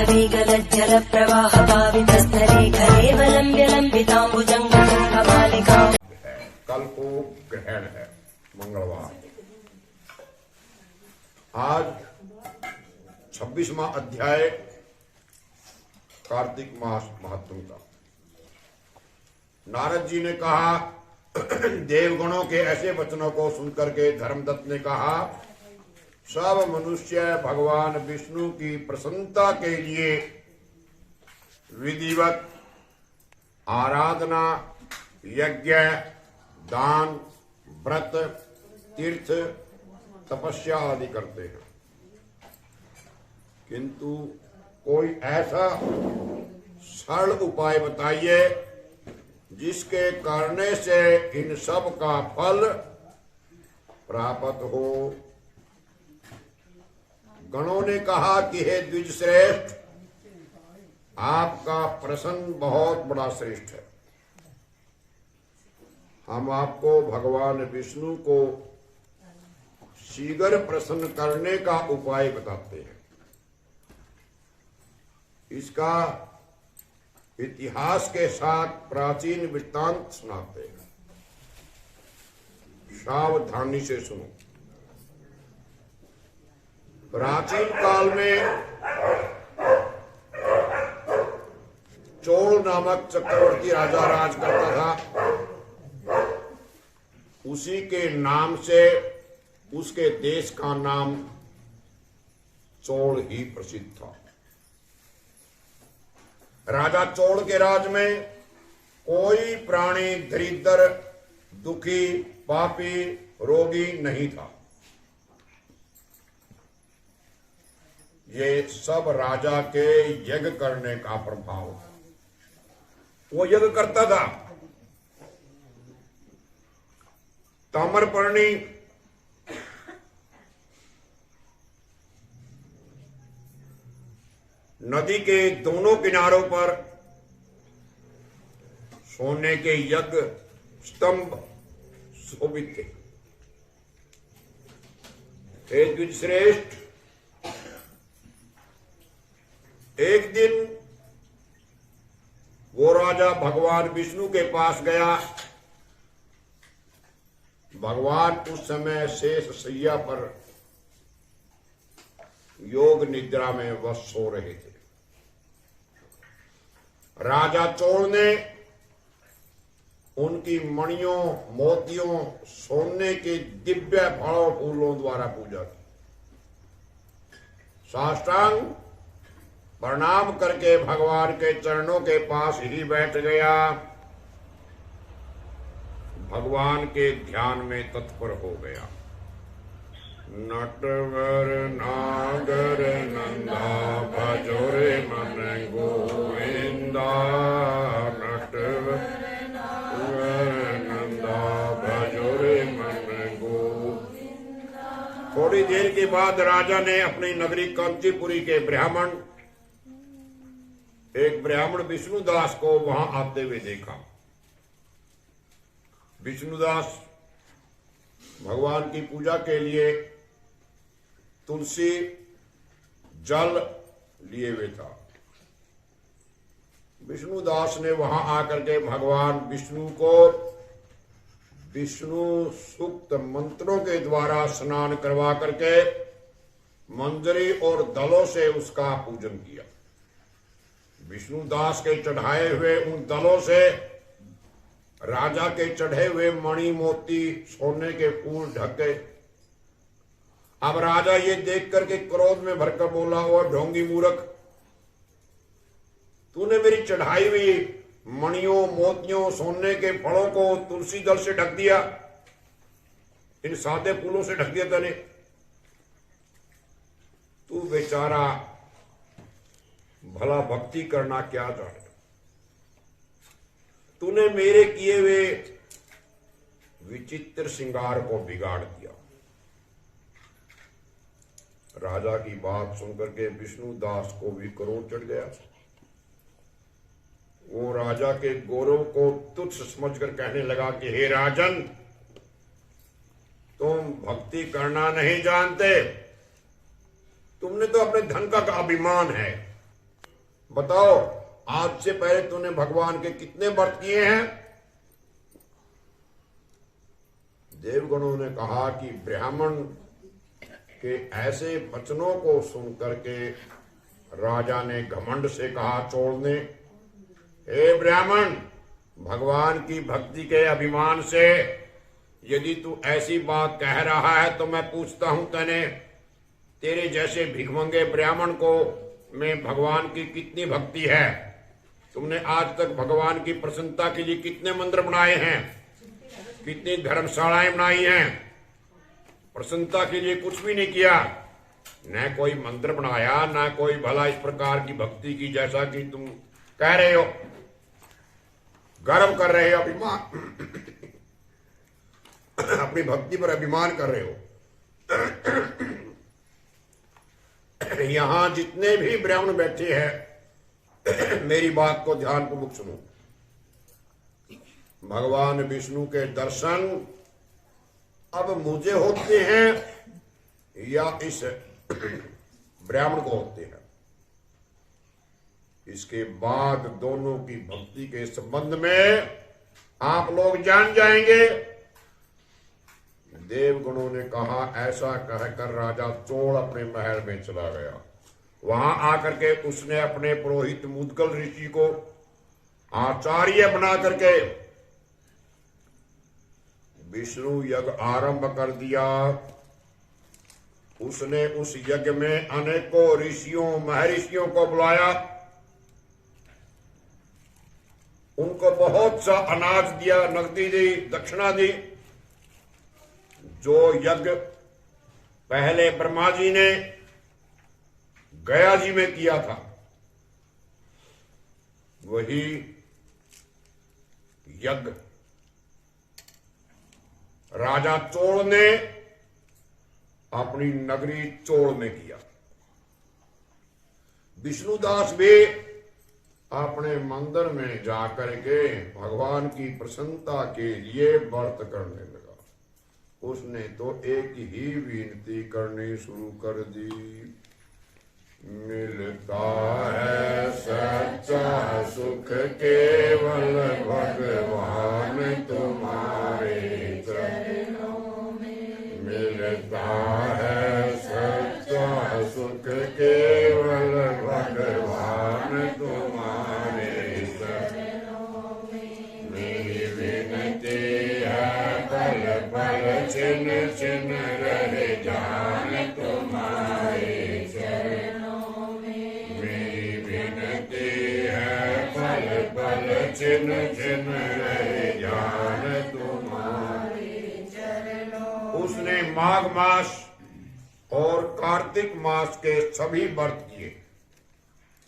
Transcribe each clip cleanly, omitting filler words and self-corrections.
वेगलज्जल प्रवाह पावितस्थले खलेवलम्ब्य लम्बिताम्बुजङ्गमालिका। कल को ग्रहण है मंगलवार। आज 26वां अध्याय कार्तिक मास महात्म का। नारद जी ने कहा, देवगणों के ऐसे वचनों को सुनकर के धर्मदत्त ने कहा, सब मनुष्य भगवान विष्णु की प्रसन्नता के लिए विधिवत आराधना, यज्ञ, दान, व्रत, तीर्थ, तपस्या आदि करते हैं, किंतु कोई ऐसा सरल उपाय बताइए जिसके करने से इन सब का फल प्राप्त हो। गणों ने कहा कि हे द्विज श्रेष्ठ, आपका प्रश्न बहुत बड़ा श्रेष्ठ है। हम आपको भगवान विष्णु को शीघ्र प्रसन्न करने का उपाय बताते हैं। इसका इतिहास के साथ प्राचीन वृत्तांत सुनाते हैं। सावधानी से सुनो। प्राचीन काल में चोल नामक चक्रवर्ती राजा राज करता था। उसी के नाम से उसके देश का नाम चोल ही प्रसिद्ध था। राजा चोल के राज में कोई प्राणी दरिद्र, दुखी, पापी, रोगी नहीं था। ये सब राजा के यज्ञ करने का प्रभाव था। वो यज्ञ करता था। ताम्रपर्णी नदी के दोनों किनारों पर सोने के यज्ञ स्तंभ शोभित थे। हे द्विजश्रेष्ठ, एक दिन वो राजा भगवान विष्णु के पास गया। भगवान उस समय शेष शैया पर योग निद्रा में वश सो रहे थे। राजा चोल ने उनकी मणियों, मोतियों, सोने के दिव्य फलों फूलों द्वारा पूजा की। साष्टांग प्रणाम करके भगवान के चरणों के पास ही बैठ गया। भगवान के ध्यान में तत्पर हो गया। नटवर नागर नंदा भजोरे मन गोविंदा, नटवर नंदा भजोरे मन गोविंदा। थोड़ी देर के बाद राजा ने अपनी नगरी कांचीपुरी के एक ब्राह्मण विष्णुदास को वहां आते हुए देखा। विष्णुदास भगवान की पूजा के लिए तुलसी जल लिए हुए था। विष्णुदास ने वहां आकर के भगवान विष्णु को विष्णु सूक्त मंत्रों के द्वारा स्नान करवा करके मंजरी और दलों से उसका पूजन किया। विष्णुदास के चढ़ाए हुए उन दलों से राजा के चढ़े हुए मणि, मोती, सोने के फूल ढक गए। अब राजा ये देख करके क्रोध में भरकर बोला, और ढोंगी मूर्ख, तूने मेरी चढ़ाई हुई मणियों, मोतियों, सोने के फलों को तुलसी दल से ढक दिया, इन सादे फूलों से ढक दिया तूने। तू बेचारा भला भक्ति करना क्या जाने, तूने मेरे किए हुए विचित्र श्रृंगार को बिगाड़ दिया। राजा की बात सुनकर के विष्णुदास को भी क्रोध चढ़ गया। वो राजा के गौरव को तुच्छ समझकर कहने लगा कि हे राजन, तुम भक्ति करना नहीं जानते, तुमने तो अपने धन का अभिमान है, बताओ, आज से पहले तूने भगवान के कितने व्रत किए हैं? देवगणों ने कहा कि ब्राह्मण के ऐसे वचनों को सुन करके राजा ने घमंड से कहा, छोड़ दे। हे ब्राह्मण, भगवान की भक्ति के अभिमान से यदि तू ऐसी बात कह रहा है तो मैं पूछता हूं, तेरे जैसे भिखमंगे ब्राह्मण को में भगवान की कितनी भक्ति है? तुमने आज तक भगवान की प्रसन्नता के लिए कितने मंदिर बनाए हैं, कितनी धर्मशालाएं बनाई हैं? प्रसन्नता के लिए कुछ भी नहीं किया, न कोई मंदिर बनाया, न कोई भला इस प्रकार की भक्ति की जैसा कि तुम कह रहे हो, गर्व कर रहे हो, अभिमान अपनी भक्ति पर अभिमान कर रहे हो। यहां जितने भी ब्राह्मण बैठे हैं, मेरी बात को ध्यानपूर्वक सुनो। भगवान विष्णु के दर्शन अब मुझे होते हैं या इस ब्राह्मण को होते हैं? इसके बाद दोनों की भक्ति के संबंध में आप लोग जान जाएंगे। देवगणों ने कहा, ऐसा कहकर राजा चोर अपने महल में चला गया। वहां आकर के उसने अपने पुरोहित मुद्गल ऋषि को आचार्य बना करके विष्णु यज्ञ आरंभ कर दिया। उसने उस यज्ञ में अनेकों ऋषियों महर्षियों को बुलाया, उनको बहुत सा अनाज दिया, नकदी दी, दक्षिणा दी। जो यज्ञ पहले ब्रह्मा जी ने गया जी में किया था, वही यज्ञ राजा चोर ने अपनी नगरी चोर में किया। विष्णुदास भी अपने मंदिर में जाकर के भगवान की प्रसन्नता के लिए व्रत करने लगा। उसने तो एक ही विनती करनी शुरू कर दी, मिलता है सच्चा सुख केवल भगवान तुम्हारे चरणों में। मिलता है सच्चा सुख केवल भगवान तुम्हारे चरणों में। मेरी विनती है पल पल छिन छिन रहे जान तुम्हारे चरणों में। मेरी विनती है पल पल छिन छिन रहे जान तुम्हारे चरणों। उसने माघ मास और कार्तिक मास के सभी व्रत किए।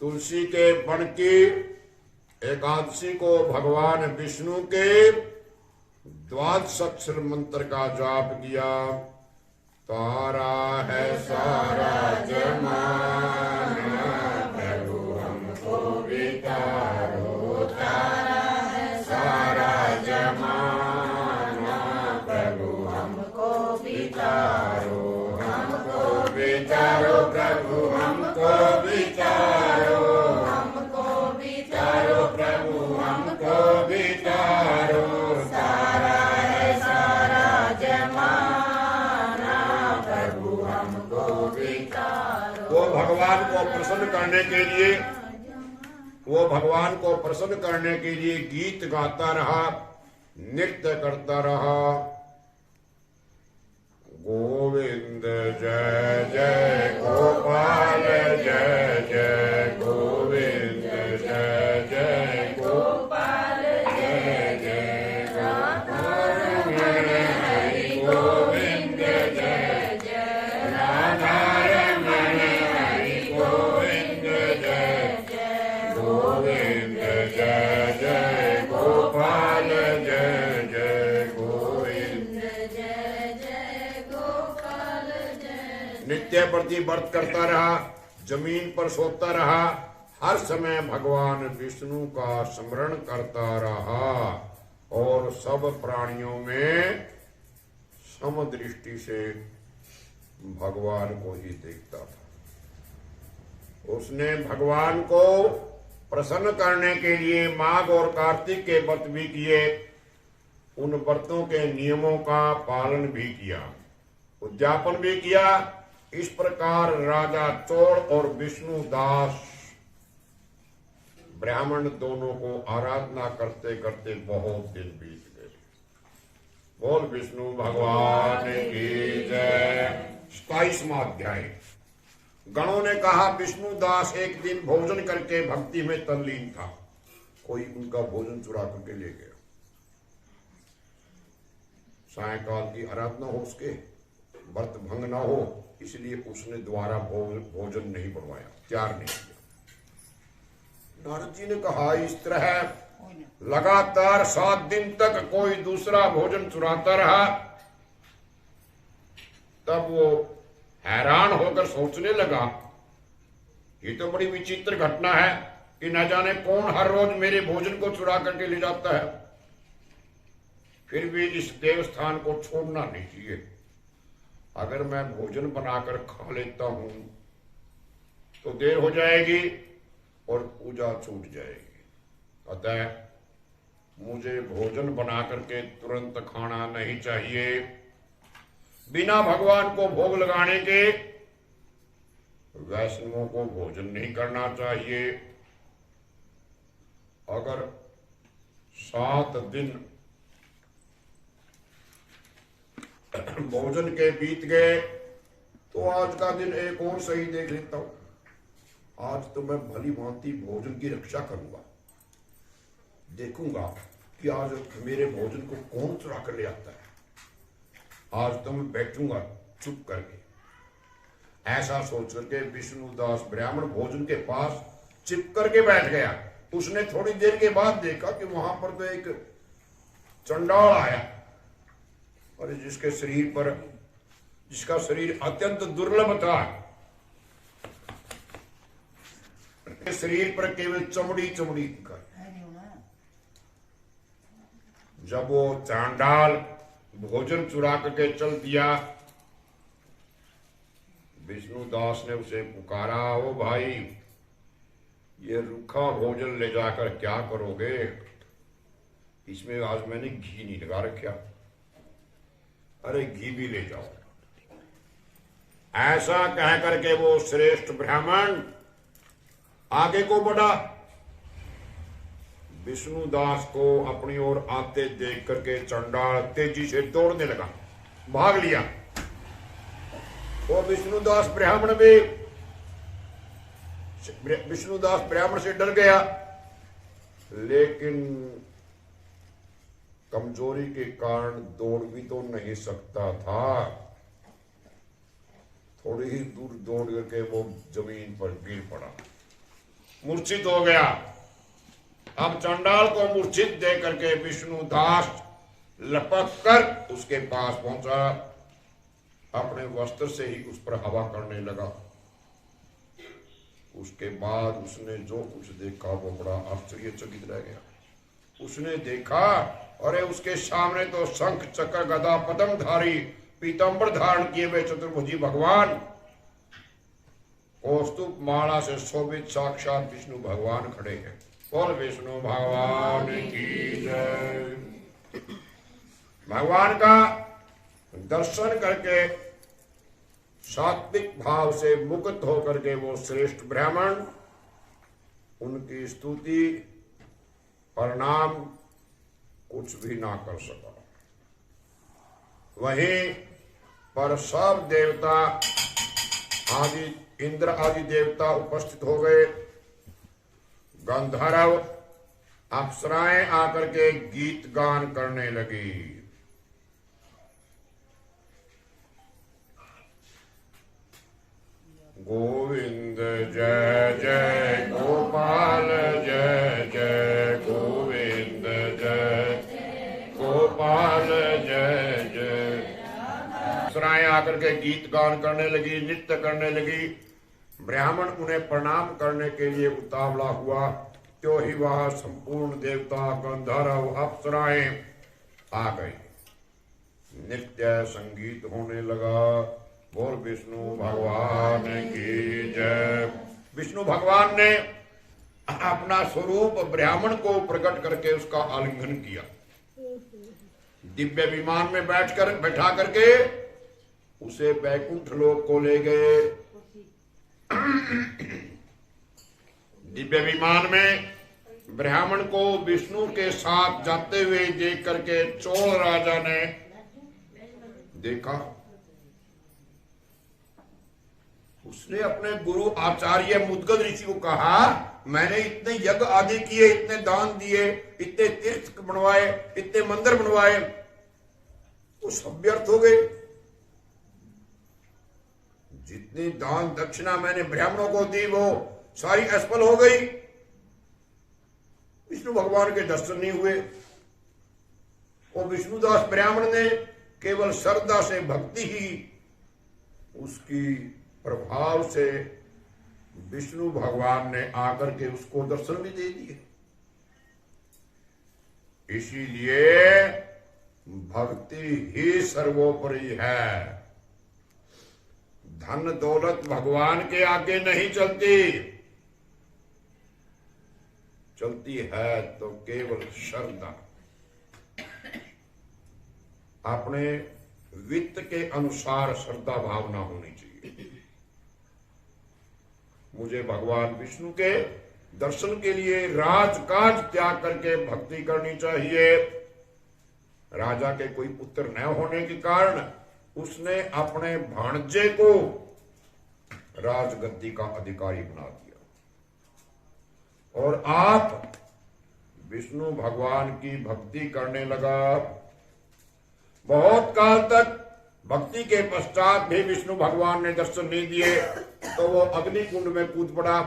तुलसी के वन की एकादशी को भगवान विष्णु के द्वादश अक्षर मंत्र का जाप किया। तारा है सारा जमाना, प्रभु हमको भी तारो। तारा है सारा जमाना, प्रभु हमको भी तारो। हमको भी तारो प्रभु, हमको भी तारो। हमको भी तारो प्रभु, हमको भी तारो। भगवान को प्रसन्न करने के लिए, वो भगवान को प्रसन्न करने के लिए गीत गाता रहा, नृत्य करता रहा। गोविंद जय जय गोपाल जय जय गोविंद जय जय गोपाल जय जय राधा रमण हरि गोविंद जय जय राधा रमण हरि गोविंद जय जय गोविंद जय जय गोपाल जय जय गोविंद जय जय गोपाल जय। नित्य प्रति व्रत करता रहा, जमीन पर सोता रहा, हर समय भगवान विष्णु का स्मरण करता रहा और सब प्राणियों में समदृष्टि से भगवान को ही देखता था। उसने भगवान को प्रसन्न करने के लिए माघ और कार्तिक के व्रत भी किए, उन व्रतों के नियमों का पालन भी किया, उद्यापन भी किया। इस प्रकार राजा चोर और विष्णुदास ब्राह्मण दोनों को आराधना करते करते बहुत दिन बीत गए। बोल विष्णु भगवान की जय। 27वां अध्याय। गणों ने कहा, विष्णुदास एक दिन भोजन करके भक्ति में तल्लीन था, कोई उनका भोजन चुरा करके ले गया। सायंकाल की आराधना हो, उसके व्रत भंग ना हो, इसलिए उसने द्वारा भोजन नहीं बनवाया, तैयार नहीं किया। नारद जी ने कहा, इस तरह लगातार 7 दिन तक कोई दूसरा भोजन चुराता रहा। तब वो हैरान होकर सोचने लगा, ये तो बड़ी विचित्र घटना है कि न जाने कौन हर रोज मेरे भोजन को चुरा करके ले जाता है। फिर भी इस देवस्थान को छोड़ना नहीं चाहिए। अगर मैं भोजन बनाकर खा लेता हूं तो देर हो जाएगी और पूजा छूट जाएगी। अतः मुझे भोजन बना करके तुरंत खाना नहीं चाहिए। बिना भगवान को भोग लगाने के वैष्णवों को भोजन नहीं करना चाहिए। अगर 7 दिन भोजन के बीत गए तो आज का दिन एक और सही देख लेता हूं। आज तो मैं भली भांति भोजन की रक्षा करूंगा, देखूंगा कि आज मेरे भोजन को कौन चुरा कर ले आता है। आज तो मैं बैठूंगा चुप करके। ऐसा सोच करके विष्णुदास ब्राह्मण भोजन के पास चिप करके बैठ गया। उसने थोड़ी देर के बाद देखा कि वहां पर तो एक चंडाल आया, और जिसका शरीर अत्यंत दुर्लभ था। शरीर पर केवल चमड़ी चमड़ी दिखाई। जब वो चांडाल भोजन चुरा करके चल दिया, विष्णुदास ने उसे पुकारा, ओ भाई, ये रूखा भोजन ले जाकर क्या करोगे? इसमें आज मैंने घी नहीं लगा रखा। अरे घी भी ले जाओ। ऐसा कह करके वो श्रेष्ठ ब्राह्मण आगे को बढ़ा। विष्णुदास को अपनी ओर आते देख करके चंडाल तेजी से दौड़ने लगा, भाग लिया। वो विष्णुदास ब्राह्मण से डर गया, लेकिन कमजोरी के कारण दौड़ भी तो नहीं सकता था। थोड़ी ही दूर दौड़ करके वो जमीन पर गिर पड़ा, मूर्छित हो गया। अब चंडाल को मूर्छित देख करके विष्णुदास लपक कर उसके पास पहुंचा, अपने वस्त्र से ही उस पर हवा करने लगा। उसके बाद उसने जो कुछ देखा वो बड़ा आश्चर्यचकित रह गया। उसने देखा, अरे उसके सामने तो शंख चक्र गदा पद्मधारी पीतांबर धारण किए हुए चतुर्भुजी भगवान, कौस्तुभ माला से शोभित साक्षात विष्णु भगवान खड़े हैं। और विष्णु भगवान की जय। भगवान का दर्शन करके सात्विक भाव से मुक्त होकर के वो श्रेष्ठ ब्राह्मण उनकी स्तुति प्रणाम कुछ भी ना कर सका। वहीं पर सब देवता आदि, इंद्र आदि देवता उपस्थित हो गए। गंधर्व अप्सराएं आकर के गीत गान करने लगी। गोविंद जय जय गोपाल जय जय गोविंद जय गोपाल जय जय। अप्सराएं आकर के गीत गान करने लगी, नृत्य करने लगी। ब्राह्मण उन्हें प्रणाम करने के लिए उतावला हुआ, तो ही वह संपूर्ण देवता गंधर्व अप्सराएं आ गई। नृत्य संगीत होने लगा। बोल विष्णु भगवान की जय। विष्णु भगवान ने अपना स्वरूप ब्राह्मण को प्रकट करके उसका आलिंगन किया। दिव्य विमान में बैठा करके उसे बैकुंठ लोक को ले गए। दिव्य विमान में ब्राह्मण को विष्णु के साथ जाते हुए देख करके चोल राजा ने देखा। उसने अपने गुरु आचार्य मुद्गल ऋषि को कहा, मैंने इतने यज्ञ आदि किए, इतने दान दिए, इतने तीर्थ बनवाए, इतने मंदिर बनवाए, वो सब व्यर्थ हो गए। जितनी दान दक्षिणा मैंने ब्राह्मणों को दी वो सारी असफल हो गई। विष्णु भगवान के दर्शन नहीं हुए। और विष्णुदास ब्राह्मण ने केवल श्रद्धा से, भक्ति ही उसकी प्रभाव से विष्णु भगवान ने आकर के उसको दर्शन भी दे दिए। इसीलिए भक्ति ही सर्वोपरि है। धन दौलत भगवान के आगे नहीं चलती, चलती है तो केवल श्रद्धा। अपने वित्त के अनुसार श्रद्धा भावना होनी चाहिए। मुझे भगवान विष्णु के दर्शन के लिए राजकाज त्याग करके भक्ति करनी चाहिए। राजा के कोई पुत्र न होने के कारण उसने अपने भाणजे को राजगद्दी का अधिकारी बना दिया। और आप विष्णु भगवान की भक्ति करने लगा। बहुत काल तक भक्ति के पश्चात भी विष्णु भगवान ने दर्शन नहीं दिए तो वो अग्नि कुंड में कूद पड़ा।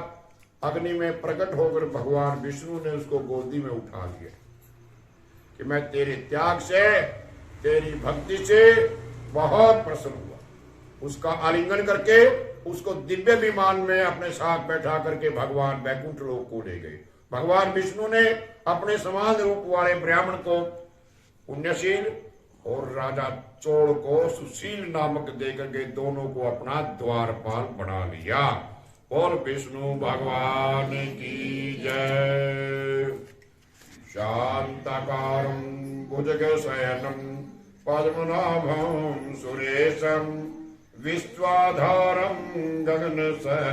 अग्नि में प्रकट होकर भगवान विष्णु ने उसको गोदी में उठा लिया कि मैं तेरे त्याग से, तेरी भक्ति से बहुत प्रसन्न हुआ। उसका आलिंगन करके उसको दिव्य विमान में अपने साथ बैठा करके भगवान बैकुंठ लोक को ले गए। भगवान विष्णु ने अपने समान रूप वाले ब्राह्मण को पुण्यशील और राजा चोल को सुशील नामक देकर के दोनों को अपना द्वारपाल बना लिया। बोल विष्णु भगवान की जय। शांताकारं भुजगशयनं पद्मनाभं सुरेशं विश्वाधारं गगनसह